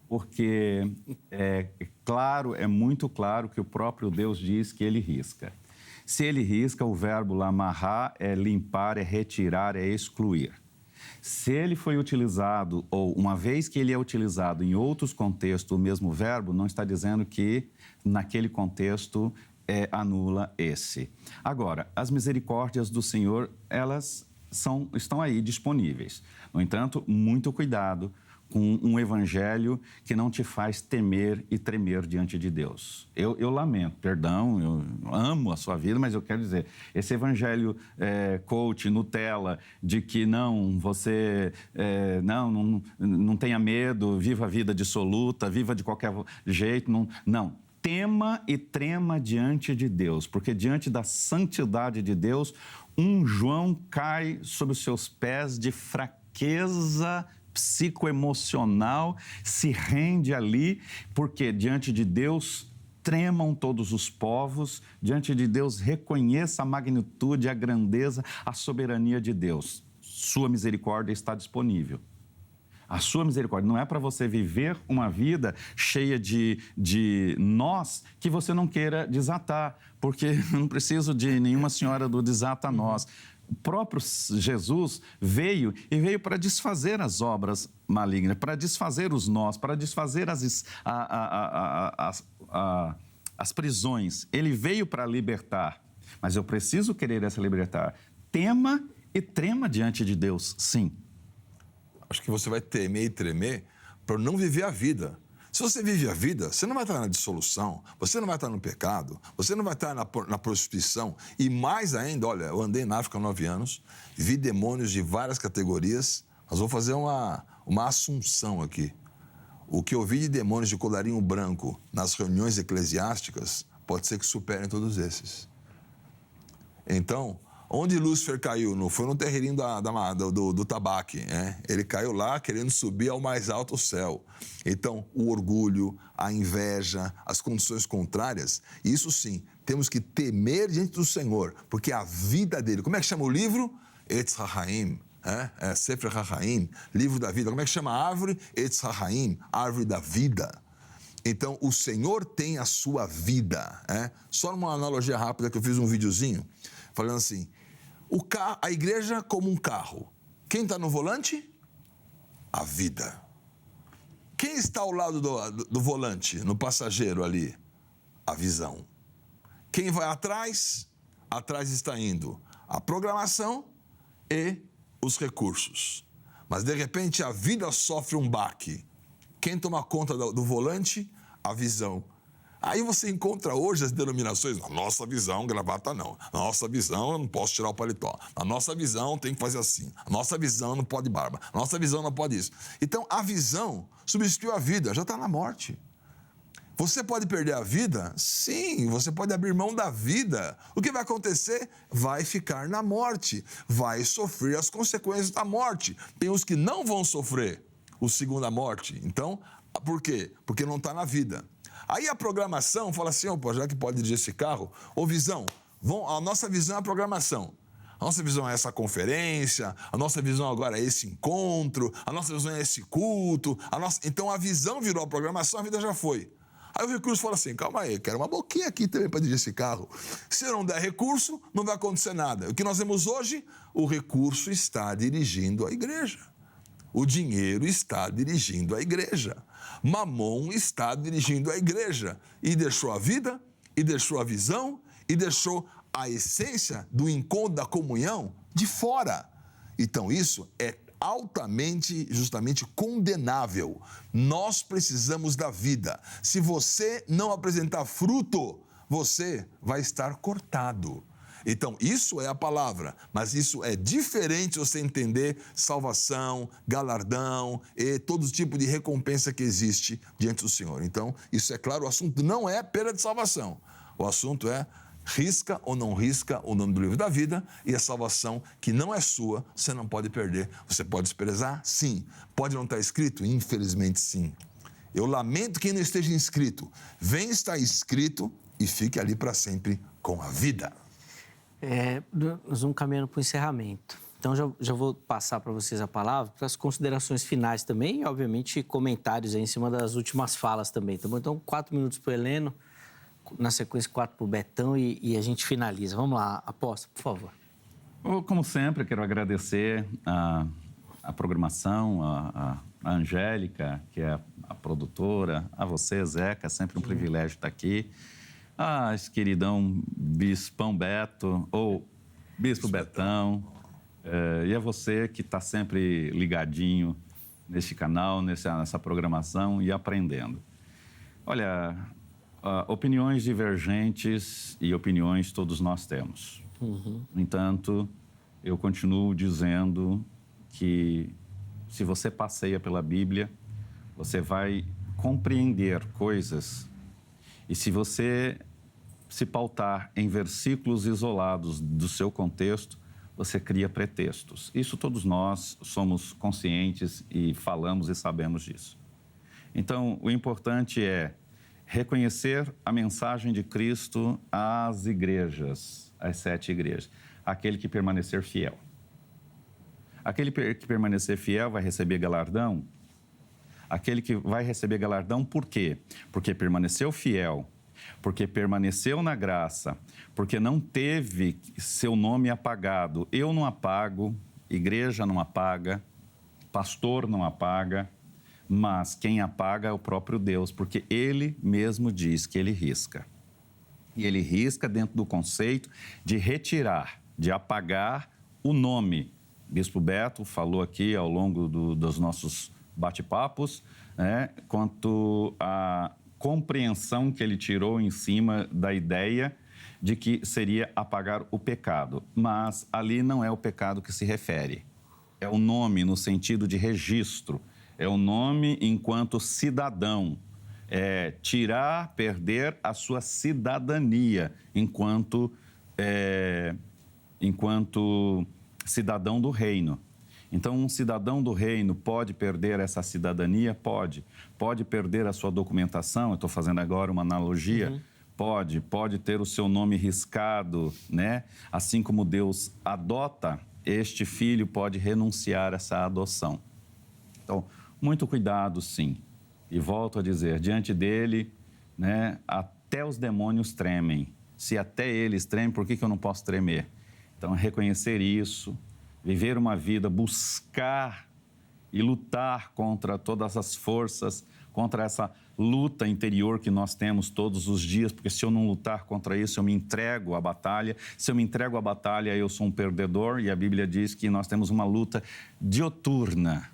porque é muito claro que o próprio Deus diz que ele risca. Se ele risca, o verbo lamarrar é limpar, é retirar, é excluir. Se ele foi utilizado, ou uma vez que ele é utilizado em outros contextos, o mesmo verbo, não está dizendo que naquele contexto anula esse. Agora, as misericórdias do Senhor, elas estão aí disponíveis. No entanto, muito cuidado com um evangelho que não te faz temer e tremer diante de Deus. Eu lamento, perdão, eu amo a sua vida, mas eu quero dizer, esse evangelho coach, Nutella, de que não, você não tenha medo, viva a vida dissoluta, viva de qualquer jeito, não. Tema e trema diante de Deus, porque diante da santidade de Deus, um João cai sob os seus pés de fraqueza psicoemocional, se rende ali, porque diante de Deus tremam todos os povos, diante de Deus reconheça a magnitude, a grandeza, a soberania de Deus. Sua misericórdia está disponível. A sua misericórdia não é para você viver uma vida cheia de nós que você não queira desatar, porque eu não preciso de nenhuma senhora do desata nós. O próprio Jesus veio para desfazer as obras malignas, para desfazer os nós, para desfazer as prisões. Ele veio para libertar, mas eu preciso querer essa libertar. Tema e trema diante de Deus, sim. Acho que você vai temer e tremer para não viver a vida. Se você vive a vida, você não vai estar na dissolução, você não vai estar no pecado, você não vai estar na prostituição. E mais ainda, olha, eu andei na África há 9 anos, vi demônios de várias categorias, mas vou fazer uma assunção aqui. O que eu vi de demônios de colarinho branco nas reuniões eclesiásticas, pode ser que superem todos esses. Então, onde Lúcifer caiu? Foi no terreirinho do tabaque. Ele caiu lá querendo subir ao mais alto céu. Então, o orgulho, a inveja, as condições contrárias, isso sim, temos que temer diante do Senhor, porque a vida dele... Como é que chama o livro? Etz HaHaim, Sefer HaHaim, livro da vida. Como é que chama a árvore? Etz HaHaim, árvore da vida. Então, o Senhor tem a sua vida. Só uma analogia rápida que eu fiz um videozinho, falando assim, a igreja como um carro. Quem está no volante? A vida. Quem está ao lado do volante, no passageiro ali? A visão. Quem vai atrás? Atrás está indo a programação e os recursos. Mas, de repente, a vida sofre um baque. Quem toma conta do volante? A visão. Aí você encontra hoje as denominações, na nossa visão, gravata não. Na nossa visão, eu não posso tirar o paletó. Na nossa visão, tem que fazer assim. Na nossa visão, não pode barba. Na nossa visão, não pode isso. Então, a visão substituiu a vida, já está na morte. Você pode perder a vida? Sim, você pode abrir mão da vida. O que vai acontecer? Vai ficar na morte. Vai sofrer as consequências da morte. Tem os que não vão sofrer o segunda morte. Então, por quê? Porque não está na vida. Aí a programação fala assim, já que pode dirigir esse carro, visão, a nossa visão é a programação. A nossa visão é essa conferência, a nossa visão agora é esse encontro, a nossa visão é esse culto. Então a visão virou a programação, a vida já foi. Aí o recurso fala assim, calma aí, quero uma boquinha aqui também para dirigir esse carro. Se eu não der recurso, não vai acontecer nada. O que nós vemos hoje, o recurso está dirigindo a igreja. O dinheiro está dirigindo a igreja. Mamon está dirigindo a igreja. E deixou a vida, e deixou a visão, e deixou a essência do encontro, da comunhão, de fora. Então isso é altamente, justamente condenável. Nós precisamos da vida. Se você não apresentar fruto, você vai estar cortado. Então, isso é a palavra, mas isso é diferente você entender salvação, galardão e todo tipo de recompensa que existe diante do Senhor. Então, isso é claro, o assunto não é perda de salvação. O assunto é risca ou não risca o nome do livro da vida, e a salvação que não é sua, você não pode perder. Você pode desprezar? Sim. Pode não estar escrito? Infelizmente, sim. Eu lamento quem não esteja inscrito. Venha estar inscrito e fique ali para sempre com a vida. Nós vamos caminhando para o encerramento. Então, já vou passar para vocês a palavra para as considerações finais também e, obviamente, comentários aí em cima das últimas falas também, tá bom? Então, 4 minutos para o Heleno, na sequência 4 para o Betão e a gente finaliza. Vamos lá, Apóstolo, por favor. Como sempre, quero agradecer a programação, a Angélica, que é a produtora, a você, Zeca, é sempre um privilégio estar aqui. Esse queridão Bispão Beto, ou Bispo Betão, e a você que está sempre ligadinho neste canal, nessa programação e aprendendo. Olha, opiniões divergentes e opiniões todos nós temos. No entanto, eu continuo dizendo que se você passeia pela Bíblia, você vai compreender coisas. E se você se pautar em versículos isolados do seu contexto, você cria pretextos. Isso todos nós somos conscientes e falamos e sabemos disso. Então, o importante é reconhecer a mensagem de Cristo às igrejas, às 7 igrejas. Aquele que permanecer fiel. Aquele que permanecer fiel vai receber galardão. Aquele que vai receber galardão, por quê? Porque permaneceu fiel, porque permaneceu na graça, porque não teve seu nome apagado. Eu não apago, igreja não apaga, pastor não apaga, mas quem apaga é o próprio Deus, porque Ele mesmo diz que Ele risca. E Ele risca dentro do conceito de retirar, de apagar o nome. Bispo Beto falou aqui ao longo dos nossos bate-papos, quanto à compreensão que ele tirou em cima da ideia de que seria apagar o pecado. Mas ali não é o pecado que se refere. É o nome no sentido de registro. É o nome enquanto cidadão. É tirar, perder a sua cidadania enquanto cidadão do reino. Então, um cidadão do reino pode perder essa cidadania? Pode. Pode perder a sua documentação? Eu estou fazendo agora uma analogia. Pode ter o seu nome riscado, né? Assim como Deus adota, este filho pode renunciar a essa adoção. Então, muito cuidado, sim. E volto a dizer, diante dele, né, até os demônios tremem. Se até eles tremem, por que eu não posso tremer? Então, reconhecer isso, viver uma vida, buscar e lutar contra todas as forças, contra essa luta interior que nós temos todos os dias, porque se eu não lutar contra isso, eu me entrego à batalha. Se eu me entrego à batalha, eu sou um perdedor, e a Bíblia diz que nós temos uma luta dioturna.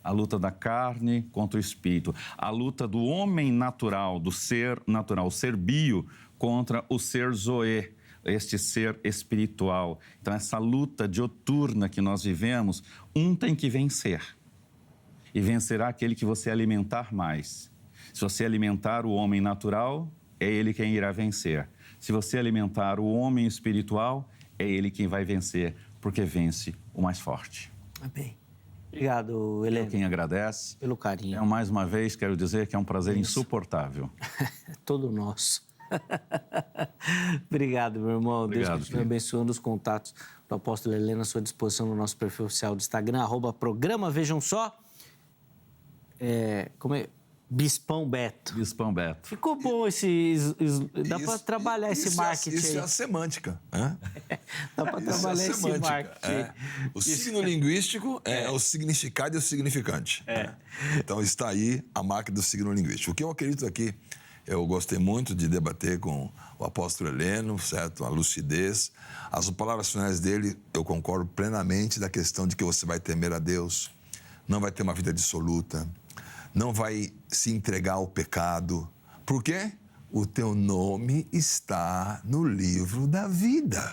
A luta da carne contra o espírito, a luta do homem natural, do ser natural, o ser bio, contra o ser zoe, este ser espiritual. Então, essa luta dioturna que nós vivemos, um tem que vencer. E vencerá aquele que você alimentar mais. Se você alimentar o homem natural, é ele quem irá vencer. Se você alimentar o homem espiritual, é ele quem vai vencer, porque vence o mais forte. Amém. Obrigado, Heleno. Eu quem agradece. Pelo carinho. Mais uma vez, quero dizer que é um prazer insuportável. Todo nosso. Obrigado, meu irmão. Obrigado, Deus continue abençoando os contatos do apóstolo Heleno à sua disposição no nosso perfil oficial do Instagram, @programa Vejam Só. Bispão Beto. Bispão Beto. Ficou bom dá para trabalhar esse marketing isso aí. é a semântica. Né? Dá para trabalhar esse marketing. O signo linguístico é o significado e o significante. Então está aí a marca do signo linguístico. O que eu acredito aqui, eu gostei muito de debater com o apóstolo Heleno, certo? A lucidez. As palavras finais dele, eu concordo plenamente da questão de que você vai temer a Deus, não vai ter uma vida dissoluta, não vai se entregar ao pecado. Por quê? O teu nome está no livro da vida.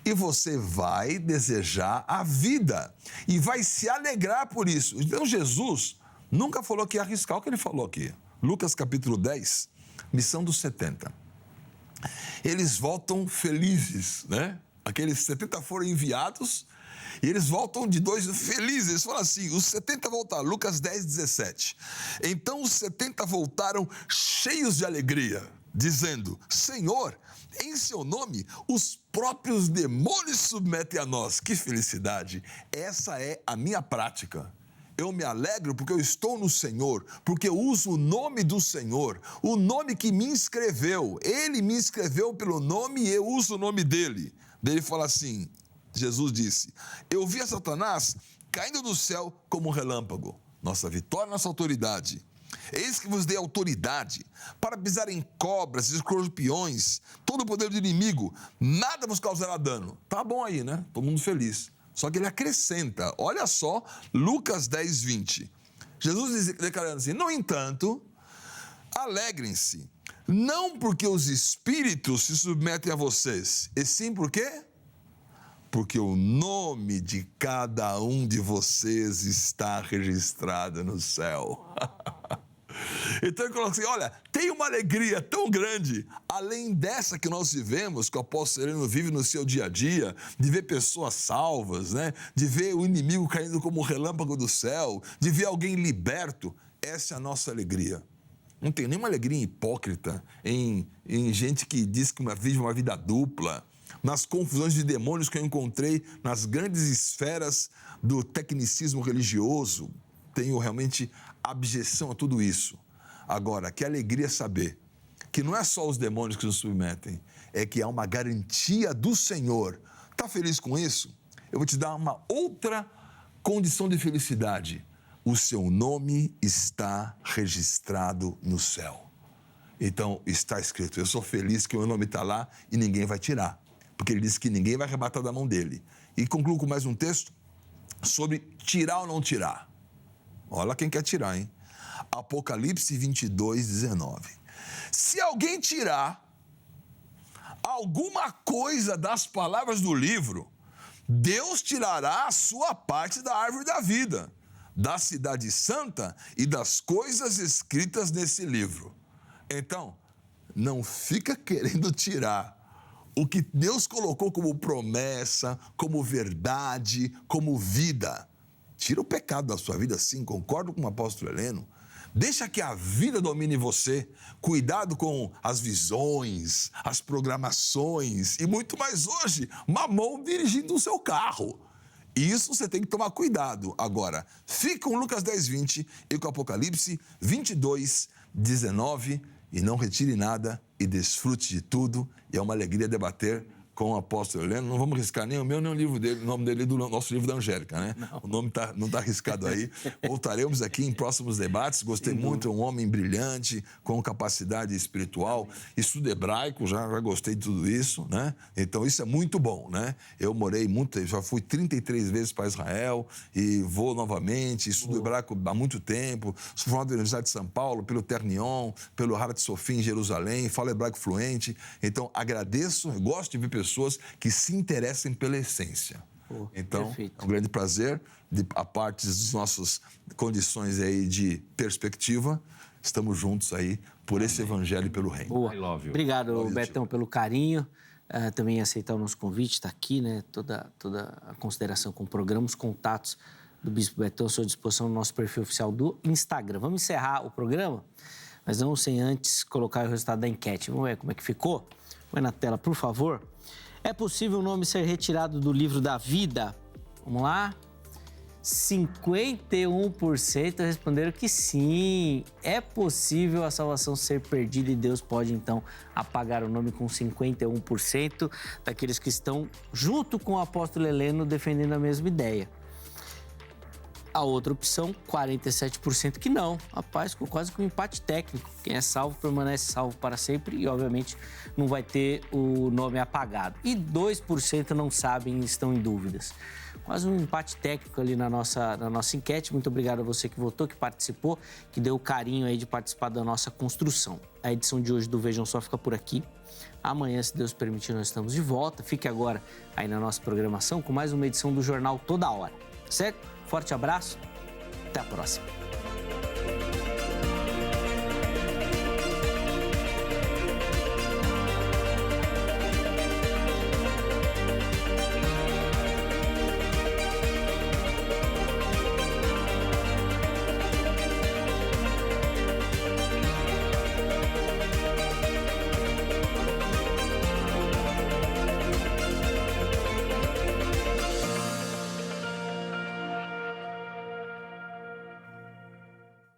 E você vai desejar a vida. E vai se alegrar por isso. Então, Jesus nunca falou que ia arriscar o que ele falou aqui. Lucas capítulo 10, missão dos 70. Eles voltam felizes, né? Aqueles 70 foram enviados e eles voltam de dois felizes. Eles falam assim, os 70 voltaram, Lucas 10, 17. Então os 70 voltaram cheios de alegria, dizendo, Senhor, em seu nome, os próprios demônios submetem a nós. Que felicidade! Essa é a minha prática. Eu me alegro porque eu estou no Senhor, porque eu uso o nome do Senhor, o nome que me inscreveu. Ele me inscreveu pelo nome e eu uso o nome dele. Daí ele fala assim, Jesus disse, eu vi a Satanás caindo do céu como um relâmpago. Nossa vitória, nossa autoridade. Eis que vos dei autoridade para pisar em cobras, escorpiões, todo o poder do inimigo, nada vos causará dano. Tá bom aí, né? Todo mundo feliz. Só que ele acrescenta, olha só, Lucas 10, 20. Jesus declarando assim, no entanto, alegrem-se, não porque os espíritos se submetem a vocês, e sim por quê? Porque o nome de cada um de vocês está registrado no céu. Então ele coloca assim, olha, tem uma alegria tão grande, além dessa que nós vivemos, que o apóstolo Heleno vive no seu dia a dia, de ver pessoas salvas, né? De ver o inimigo caindo como um relâmpago do céu, de ver alguém liberto. Essa é a nossa alegria. Não tem nenhuma alegria hipócrita em gente que diz que vive uma vida dupla, nas confusões de demônios que eu encontrei nas grandes esferas do tecnicismo religioso. Tenho realmente abjeção a tudo isso. Agora, que alegria saber que não é só os demônios que nos submetem, é que há uma garantia do Senhor. Está feliz com isso? Eu vou te dar uma outra condição de felicidade. O seu nome está registrado no céu. Então, está escrito, eu sou feliz que o meu nome está lá e ninguém vai tirar. Porque ele disse que ninguém vai arrebatar da mão dele. E concluo com mais um texto sobre tirar ou não tirar. Olha quem quer tirar, hein? Apocalipse 22, 19. Se alguém tirar alguma coisa das palavras do livro, Deus tirará a sua parte da árvore da vida, da cidade santa e das coisas escritas nesse livro. Então, não fica querendo tirar o que Deus colocou como promessa, como verdade, como vida. Tira o pecado da sua vida, sim, concordo com o apóstolo Heleno. Deixa que a vida domine você. Cuidado com as visões, as programações e muito mais hoje, Mamon dirigindo o seu carro. Isso você tem que tomar cuidado. Agora, fique com Lucas 10, 20 e com Apocalipse 22, 19 e não retire nada e desfrute de tudo. E é uma alegria debater com o apóstolo Heleno. Não vamos riscar nem o meu, nem o livro dele, o nome dele é do nosso livro da Angélica, né? Não. O nome não está arriscado aí. Voltaremos aqui em próximos debates. Gostei muito, é um homem brilhante, com capacidade espiritual. Estudo hebraico, já gostei de tudo isso, né? Então, isso é muito bom, né? Eu morei muito, já fui 33 vezes para Israel e vou novamente. Estudo hebraico há muito tempo. Sou formado na Universidade de São Paulo, pelo Ternion, pelo Harat Sofia em Jerusalém. Falo hebraico fluente. Então, agradeço, eu gosto de ver pessoas que se interessem pela essência. Então, perfeito. É um grande prazer, a parte das nossas condições aí de perspectiva, estamos juntos aí por esse evangelho e pelo reino. Boa. Obrigado, Betão, pelo carinho, também aceitar o nosso convite, está aqui, né? Toda a consideração com o programa, os contatos do Bispo Betão à sua disposição no nosso perfil oficial do Instagram. Vamos encerrar o programa, mas não sem antes colocar o resultado da enquete. Vamos ver como é que ficou? Põe na tela, por favor. É possível o nome ser retirado do livro da vida? Vamos lá. 51% responderam que sim, é possível a salvação ser perdida e Deus pode então apagar o nome, com 51% daqueles que estão junto com o apóstolo Heleno defendendo a mesma ideia. A outra opção, 47% que não. Rapaz, ficou quase com um empate técnico. Quem é salvo permanece salvo para sempre e, obviamente, não vai ter o nome apagado. E 2% não sabem e estão em dúvidas. Quase um empate técnico ali na nossa enquete. Muito obrigado a você que votou, que participou, que deu o carinho aí de participar da nossa construção. A edição de hoje do Vejam Só fica por aqui. Amanhã, se Deus permitir, nós estamos de volta. Fique agora aí na nossa programação com mais uma edição do Jornal Toda Hora. Certo? Forte abraço, até a próxima.